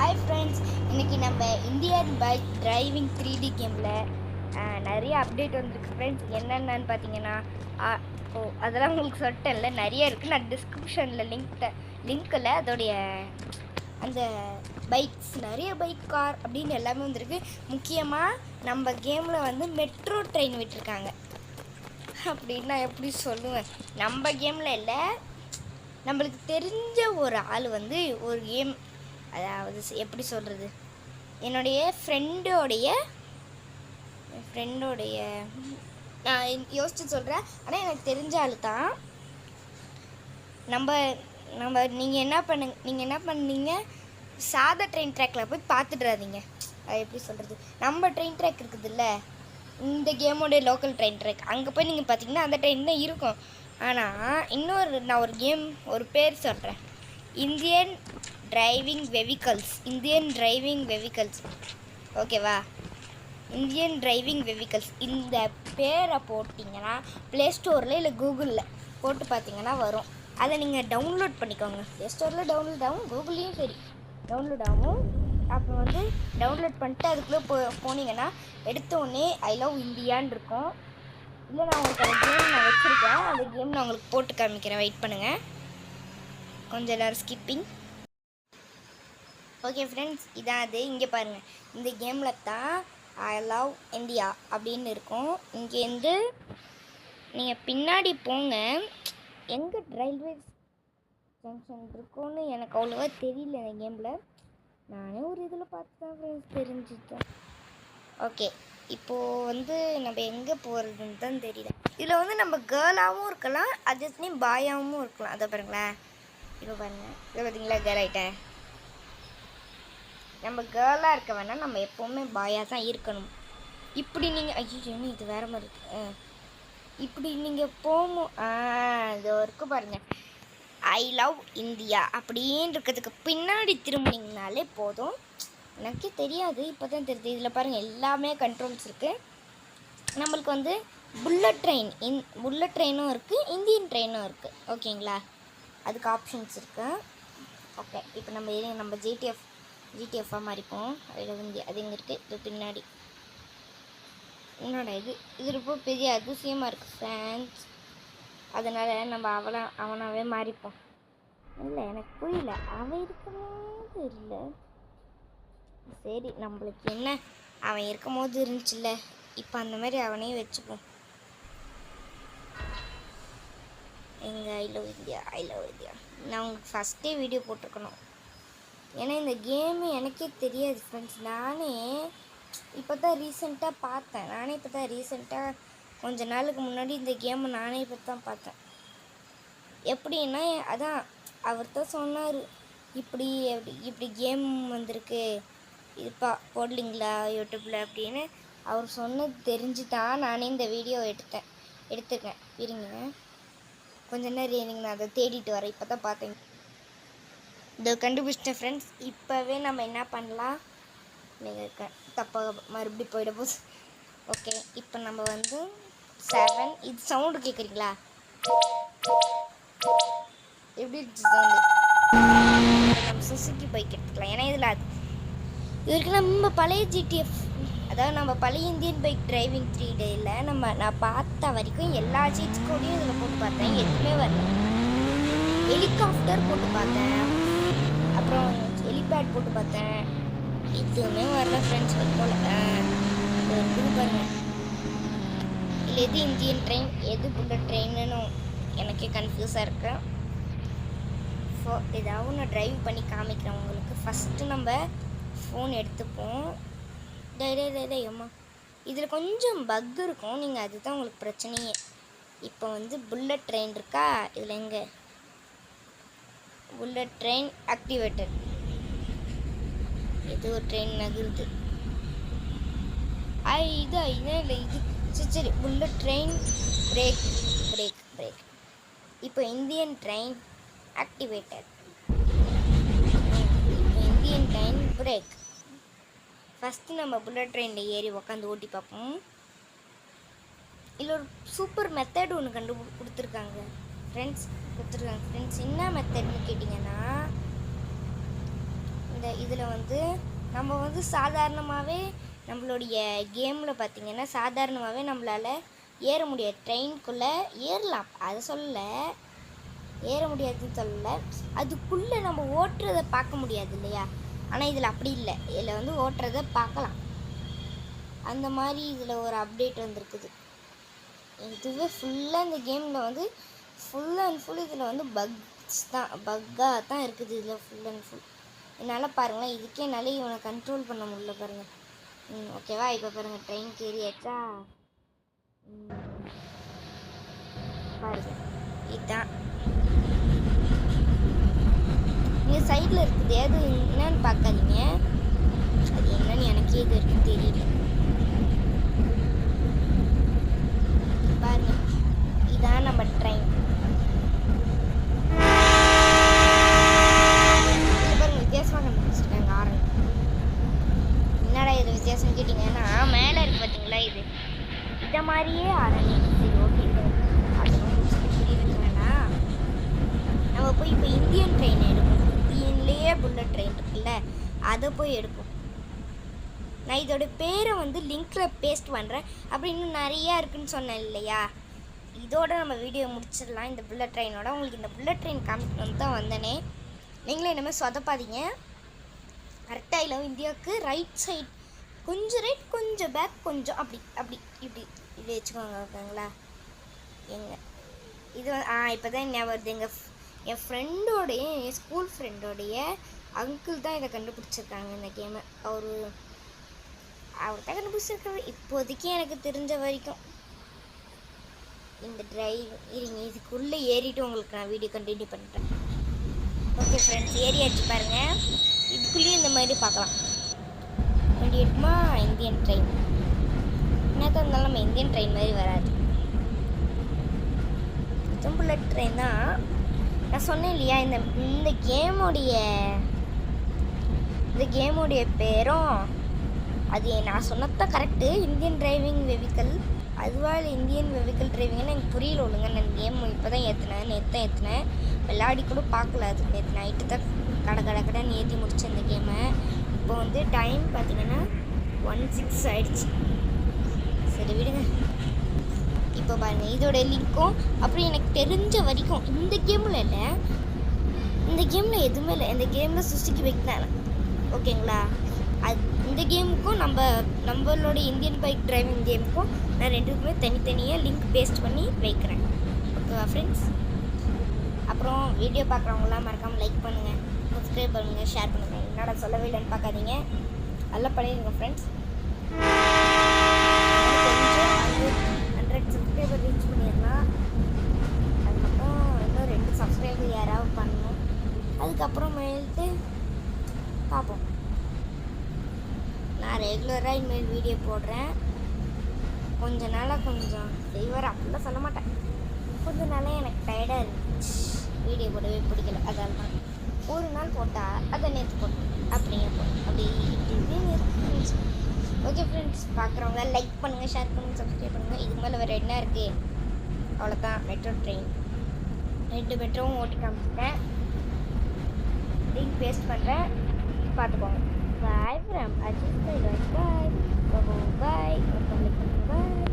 Hi friends, இன்றைக்கி நம்ம Indian bike driving 3D கேமில் நிறைய அப்டேட் வந்திருக்கு ஃப்ரெண்ட்ஸ். என்னென்னு பார்த்தீங்கன்னா அதெல்லாம் உங்களுக்கு சொல்லிட்டேன்ல, நிறைய இருக்குது. நான் டிஸ்கிரிப்ஷனில் லிங்க்கில் அதோடைய அந்த பைக்ஸ் நிறைய பைக் கார் அப்படின்னு எல்லாமே வந்திருக்கு. முக்கியமாக நம்ம கேமில் வந்து மெட்ரோ ட்ரெயின் விட்டுருக்காங்க. அப்படின்னு நான் எப்படி சொல்லுவேன், நம்ம கேமில் இல்லை, நம்மளுக்கு தெரிஞ்ச ஒரு ஆள் வந்து ஒரு கேம், அதாவது எப்படி சொல்கிறது, என்னுடைய ஃப்ரெண்டோடைய நான் யோசிச்சு சொல்கிறேன். ஆனால் எனக்கு தெரிஞ்ச ஆள் தான். நீங்கள் என்ன பண்ணீங்க, சாதா ட்ரெயின் ட்ராக்கில் போய் பார்த்துட்றாதீங்க. அது எப்படி சொல்கிறது, நம்ம ட்ரெயின் ட்ராக் இருக்குதுல்ல, இந்த கேமோடைய லோக்கல் ட்ரெயின் ட்ராக், அங்கே போய் நீங்கள் பார்த்தீங்கன்னா அந்த ட்ரெயின் தான் இருக்கும். ஆனால் நான் ஒரு பேர் சொல்கிறேன், இந்தியன் டிரைவிங் வெஹிக்கல்ஸ், ஓகேவா? இந்தியன் டிரைவிங் வெஹிக்கல்ஸ் இந்த பேரை போட்டிங்கன்னா ப்ளே ஸ்டோரில் இல்லை கூகுளில் போட்டு பார்த்தீங்கன்னா வரும். அதை நீங்கள் டவுன்லோட் பண்ணிக்கோங்க. ப்ளே ஸ்டோரில் டவுன்லோட் ஆகும், கூகுள்லேயும் சரி டவுன்லோட் ஆகும். அப்புறம் வந்து டவுன்லோட் பண்ணிட்டு அதுக்குள்ளே போனீங்கன்னா எடுத்தோடனே ஐ லவ் இந்தியான்னு இருக்கும். இல்லை, நான் உங்களுக்கு அந்த கேம் நான் வச்சுருக்கேன், அந்த கேம் நான் உங்களுக்கு போட்டு காமிக்கிறேன். வெயிட் பண்ணுங்கள், கொஞ்சம் எல்லோரும் ஸ்கிப்பிங். ஓகே ஃப்ரெண்ட்ஸ், இதான் அது. இங்கே பாருங்கள், இந்த கேமில் தான் ஐ லவ் இந்தியா அப்படின்னு இருக்கும். இங்கேருந்து நீங்கள் பின்னாடி போங்க, எங்கே ரயில்வே ஜங்ஷன் இருக்குன்னு எனக்கு அவ்வளோவா தெரியல இந்த கேமில். நானே ஒரு இதில் பார்த்து தான் ஃப்ரெண்ட்ஸ் தெரிஞ்சுட்டேன். ஓகே, இப்போது வந்து நம்ம எங்கே போகிறதுன்னு தான் தெரியல. இதில் வந்து நம்ம கேர்ளாகவும் இருக்கலாம், அட்ஜஸ்ட்லேயும் பாயாகவும் இருக்கலாம். அதை பாருங்களேன், இப்போ பாருங்கள், இதை பார்த்தீங்களா, கேர்ள் ஆகிட்டேன். நம்ம கேர்ளாக இருக்க வேணால், நம்ம எப்போவுமே பாயாக தான் இருக்கணும். இப்படி நீங்கள் ஐயோ இது வேறு மாதிரி இருக்கு. இப்படி நீங்கள் இது இருக்குது பாருங்கள், ஐ லவ் இந்தியா அப்படின்னு இருக்கிறதுக்கு பின்னாடி திரும்பினீங்கனாலே போதும். எனக்கே தெரியாது, இப்போ தான் தெரியுது. இதில் பாருங்கள், எல்லாமே கண்ட்ரோல்ஸ் இருக்குது. நம்மளுக்கு வந்து புல்லட் ட்ரெயினும் இருக்குது, இந்தியன் ட்ரெயினும் இருக்குது. ஓகேங்களா, அதுக்கு ஆப்ஷன்ஸ் இருக்குது. ஓகே, இப்போ நம்ம ஜிடிஎஃப்பாக மாறிப்போம். அதில் வந்து அது எங்கே இருக்குது, இது பின்னாடி. என்னோட இது ரொம்ப பெரிய அதிசயமாக இருக்குது ஃப்ரெண்ட்ஸ். அதனால் நம்ம அவனாகவே மாறிப்போம். இல்லை, எனக்கு புரியல, அவன் இருக்கும்போது இல்லை. சரி, நம்மளுக்கு என்ன, அவன் இருக்கும்போது இருந்துச்சுல்ல, இப்போ அந்த மாதிரி அவனையும் வச்சுப்போம். ஐ லவ் இந்தியா நான் உங்களுக்கு ஃபஸ்ட்டே வீடியோ போட்டிருக்கணும். ஏன்னா இந்த கேமு எனக்கே தெரியாது ஃப்ரெண்ட்ஸ். நானே இப்போ தான் ரீசெண்டாக கொஞ்ச நாளுக்கு முன்னாடி இந்த கேமை நானே இப்போ தான் பார்த்தேன். எப்படின்னா, அதான் அவர் தான் சொன்னார், இப்படி கேம் வந்திருக்கு, இது போடலிங்களா யூடியூப்பில் அப்படின்னு அவர் சொன்னது தெரிஞ்சு தான் நானே இந்த வீடியோ எடுத்துருக்கேன். இருங்க, கொஞ்ச நேரம் இருங்க, நான் அதை தேடிட்டு வரேன். இப்போ தான் பார்த்தேன், இதை கண்டுபிடிச்சிட்டேன் ஃப்ரெண்ட்ஸ். இப்போவே நம்ம என்ன பண்ணலாம், நீங்கள் தப்பாக மறுபடியும் போயிட போகுது. ஓகே, இப்போ நம்ம வந்து 7 இது சவுண்டு கேட்குறீங்களா, எப்படி இருந்துச்சு சவுண்டு? நம்ம சுசுக்கி பைக் எடுத்துக்கலாம். ஏன்னா இதில் இதுக்கு நம்ம பழைய ஜிடிஎஃப், அதாவது நம்ம பழைய இந்தியன் பைக் டிரைவிங் 3Dயில் நான் பார்த்த வரைக்கும் எல்லா சீட்ஸ் கோடையும் இதில் போட்டு பார்த்தேன், எதுவுமே வரல. ஹெலிகாப்டர் போட்டு பார்த்தேன், அப்புறம் ஹெலிபேட் போட்டு பார்த்தேன், எதுவுமே வரல ஃப்ரெண்ட்ஸ். போல் இது பாருங்க, இல்லை எது இந்தியன் ட்ரெயின் எது புல்லட் ட்ரெயின்னு எனக்கே கன்ஃபியூஸாக இருக்கேன். ஸோ ஏதாவது நான் ட்ரைவ் பண்ணி காமிக்கிறேன் உங்களுக்கு. ஃபஸ்ட்டு நம்ம ஃபோன் எடுத்துப்போம். அம்மா, இதில் கொஞ்சம் பக் இருக்கும், நீங்கள் அதுதான் உங்களுக்கு பிரச்சனையே. இப்போ வந்து புல்லட் ட்ரெயின் இருக்கா, இதில் எங்கே புல்லட் ட்ரெயின் ஆக்டிவேட்டட், இது ஒரு ட்ரெயின் நகருது. சரி, புல்லட் ட்ரெயின் பிரேக். இப்போ Indian train activated, Indian train break. First நம்ம புல்லட் ட்ரெயினில் ஏறி உக்காந்து ஓட்டி பார்ப்போம். இதில் ஒரு சூப்பர் மெத்தட் ஒன்று கொடுத்துருக்காங்க ஃப்ரெண்ட்ஸ். என்ன மெத்தட்னு கேட்டிங்கன்னா, இந்த இதில் வந்து நம்ம வந்து சாதாரணமாகவே நம்மளுடைய கேமில் பார்த்திங்கன்னா சாதாரணமாகவே நம்மளால் ஏற முடியாது. ட்ரெயின்குள்ளே ஏறலாம், அதை சொல்லலை, ஏற முடியாதுன்னு சொல்லலை, அதுக்குள்ளே நம்ம ஓட்டுறதை பார்க்க முடியாது இல்லையா. ஆனால் இதில் அப்படி இல்லை, இதில் வந்து ஓட்டுறதை பார்க்கலாம். அந்த மாதிரி இதில் ஒரு அப்டேட் வந்திருக்குது. இதுவே ஃபுல்லாக இந்த கேமில் வந்து ஃபுல் அண்ட் ஃபுல் இதில் வந்து பக்காக தான் இருக்குது. இதில் ஃபுல் அண்ட் ஃபுல் என்னால் பாருங்களேன், இதுக்கே என்னால் இவனை கண்ட்ரோல் பண்ண முடியல பாருங்கள். ஓகேவா, இப்போ பாருங்கள் ட்ரெயின் ஏறியாச்சா. பாருங்க, இதுதான் நீங்கள் சைடில் இருக்குது. அது என்னன்னு பார்க்காதீங்க, அது என்னன்னு எனக்கே இது இருக்குன்னு தெரியல. பாருங்க, இதான் நம்ம ட்ரெயின். வித்தியாசமாக கண்டுபிடிச்சிருக்காங்க ஆரன். என்னடா இது வித்தியாசம் கேட்டிங்கன்னா, மேலே இருக்கு பார்த்தீங்களா, இது இதை மாதிரியே ஆரன். சரி ஓகே, அதெல்லாம் புரியுது வேணாம். நம்ம போய் இப்போ இந்தியன் ட்ரெயின் எடுப்போம். இந்தியன்லேயே புல்லட் ட்ரெயின் இருக்குல்ல, அதை போய் எடுப்போம். நான் இதோட பேரை வந்து லிங்க்கில் பேஸ்ட் பண்ணுறேன். அப்படி இன்னும் நிறையா இருக்குதுன்னு சொன்னேன் இல்லையா. இதோட நம்ம வீடியோ முடிச்சிடலாம். இந்த புல்லட் ட்ரெயினோட உங்களுக்கு இந்த புல்லட் ட்ரெயின் காமிக்கணும்னு தான் வந்தனே. நீங்களே இனிமேல் சொதப்பாதீங்க. கரெக்டாக இந்தியாவுக்கு ரைட் சைட் கொஞ்சம் ரைட் கொஞ்சம் பேக் கொஞ்சம் அப்படி அப்படி இப்படி இப்படி வச்சுக்கோங்க. ஓகேங்களா. இது இப்போ தான் ஞாபகம் வருது. என் ஃப்ரெண்டோடைய, என் ஸ்கூல் ஃப்ரெண்டோடைய அங்கிள் தான் இதை கண்டுபிடிச்சிருக்காங்க இந்த கேமை. அவர் தான் கண்டுபிடிச்சிருக்காரு இப்போதைக்கு எனக்கு தெரிஞ்ச வரைக்கும். இந்த டிரைவ் இருங்க, இதுக்குள்ளே ஏறிட்டு உங்களுக்கு நான் வீடியோ கண்டினியூ பண்ணுறேன். ஓகே ஃப்ரெண்ட்ஸ், ஏறியாச்சு பாருங்கள். இதுக்குள்ளேயும் இந்த மாதிரி பார்க்கலாம். வண்டி எடுக்குமா இந்தியன் ட்ரெயின். என்னதான் இருந்தாலும் நம்ம இந்தியன் ட்ரெயின் மாதிரி வராது. புல்லட் ட்ரெயின் தான். நான் சொன்னேன் இல்லையா, இந்த கேமோடைய பேரும் அது நான் சொன்னதான் கரெக்டு. Indian driving vehicle. அதுவா இல்லை இந்தியன் வெஹிக்கல் டிரைவிங்னு எனக்கு புரியல ஒழுங்க. நான் கேம் இப்போ தான் ஏற்றினேன். விளையாடி கூட பார்க்கல. அது நேற்று நைட்டு தான் கடைன்னு ஏற்றி முடிச்சேன் இந்த கேமை. இப்போ வந்து டைம் பார்த்தீங்கன்னா 1:06 ஆகிடுச்சு. சரி விடுங்க. இப்போ பாருங்கள், இதோட லிங்க்கும் அப்புறம் எனக்கு தெரிஞ்ச வரைக்கும் இந்த கேமில் இல்லை, இந்த கேமில் எதுவுமே இல்லை. இந்த கேமில் சுசுகி வைக்கிறாங்க. ஓகேங்களா. இந்த கேமுக்கும் நம்மளோட இந்தியன் பைக் டிரைவிங் கேமுக்கும் நான் ரெண்டுக்குமே தனித்தனியாக லிங்க் பேஸ்ட் பண்ணி வைக்கிறேன். ஓகேவா ஃப்ரெண்ட்ஸ். அப்புறம் வீடியோ பார்க்குறவங்களாம் மறக்காமல் லைக் பண்ணுங்கள், சப்ஸ்கிரைப் பண்ணுங்கள், ஷேர் பண்ணுங்கள். என்னடா சொல்லவே இல்லைன்னு பார்க்காதீங்க, நல்லா பண்ணிடுங்க ஃப்ரெண்ட்ஸ். கொஞ்சம் 100 சப்ஸ்கிரைபர் ரீச் பண்ணிடலாம். அதுக்கப்புறம் இன்னும் 2 சப்ஸ்கிரைபர் யாராவது பண்ணணும். அதுக்கப்புறமேட்டு பார்ப்போம். நான் ரெகுலராக இனிமேல் வீடியோ போடுறேன். கொஞ்ச நாளாக கொஞ்சம் ஃபீவர் அப்படிலாம் சொல்ல மாட்டேன். கொஞ்ச நாளாக எனக்கு டயர்டாக இருந்துச்சு, வீடியோ போடவே பிடிக்கல. அதால் தான் ஒரு நாள் போட்டால் அதை நேற்று போட்டேன் அப்படிங்க அப்படி இப்படின்னு இருந்துச்சு. ஓகே ஃப்ரெண்ட்ஸ், பார்க்குறவங்க லைக் பண்ணுங்கள், ஷேர் பண்ணுங்கள், சப்ஸ்கிரைப் பண்ணுங்கள். இதுக்கு மேலே வேறு என்ன இருக்குது, அவ்வளோதான். மெட்ரோ ட்ரெயின் 2 மெட்ரோவும் ஓட்டி காமிச்சிட்டேன். லிங்க் பேஸ்ட் பண்ணுறேன், பார்த்துக்கோங்க. Bye from Ajit. Bye. Bye. Bye. Bye.